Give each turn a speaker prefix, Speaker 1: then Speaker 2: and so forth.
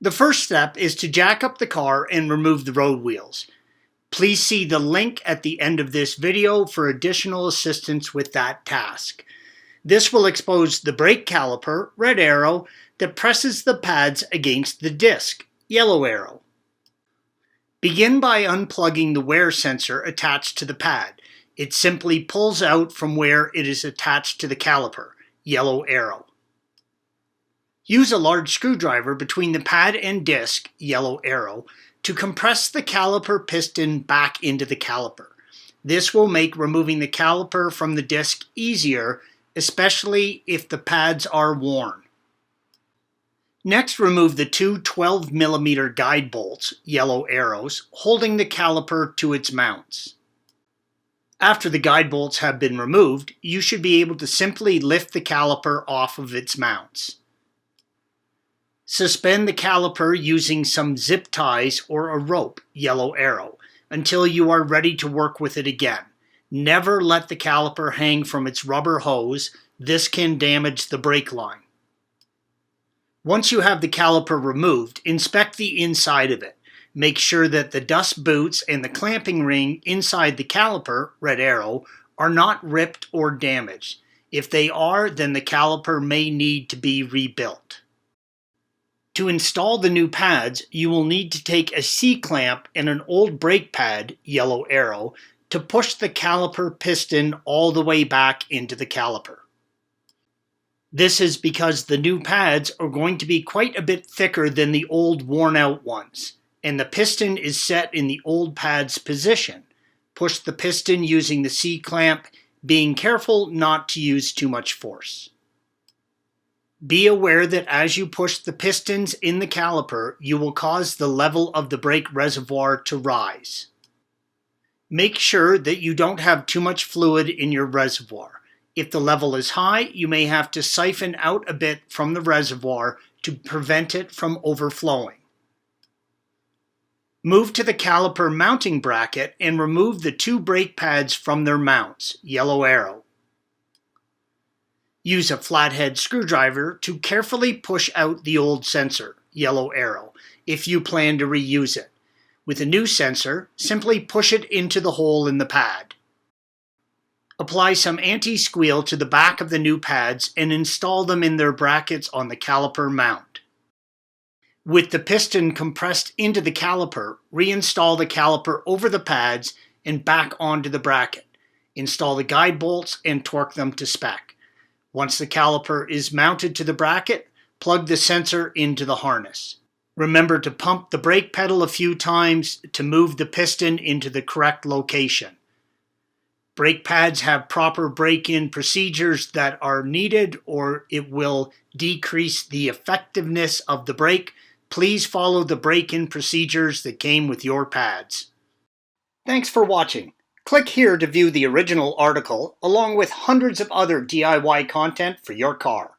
Speaker 1: The first step is to jack up the car and remove the road wheels. Please see the link at the end of this video for additional assistance with that task. This will expose the brake caliper, red arrow, that presses the pads against the disc, yellow arrow. Begin by unplugging the wear sensor attached to the pad. It simply pulls out from where it is attached to the caliper, yellow arrow. Use a large screwdriver between the pad and disc, yellow arrow, to compress the caliper piston back into the caliper. This will make removing the caliper from the disc easier, especially if the pads are worn. Next, remove the two 12mm guide bolts, yellow arrows, holding the caliper to its mounts. After the guide bolts have been removed, you should be able to simply lift the caliper off of its mounts. Suspend the caliper using some zip ties or a rope, yellow arrow, until you are ready to work with it again. Never let the caliper hang from its rubber hose. This can damage the brake line. Once you have the caliper removed, inspect the inside of it. Make sure that the dust boots and the clamping ring inside the caliper, red arrow, are not ripped or damaged. If they are, then the caliper may need to be rebuilt. To install the new pads, you will need to take a C-clamp and an old brake pad, yellow arrow, to push the caliper piston all the way back into the caliper. This is because the new pads are going to be quite a bit thicker than the old worn-out ones, and the piston is set in the old pad's position. Push the piston using the C-clamp, being careful not to use too much force. Be aware that as you push the pistons in the caliper, you will cause the level of the brake reservoir to rise. Make sure that you don't have too much fluid in your reservoir. If the level is high, you may have to siphon out a bit from the reservoir to prevent it from overflowing. Move to the caliper mounting bracket and remove the two brake pads from their mounts, yellow arrow. Use a flathead screwdriver to carefully push out the old sensor, yellow arrow, if you plan to reuse it. With a new sensor, simply push it into the hole in the pad. Apply some anti-squeal to the back of the new pads and install them in their brackets on the caliper mount. With the piston compressed into the caliper, reinstall the caliper over the pads and back onto the bracket. Install the guide bolts and torque them to spec. Once the caliper is mounted to the bracket, plug the sensor into the harness. Remember to pump the brake pedal a few times to move the piston into the correct location. Brake pads have proper break-in procedures that are needed, or it will decrease the effectiveness of the brake. Please follow the break-in procedures that came with your pads. Thanks for watching. Click here to view the original article, along with hundreds of other DIY content for your car.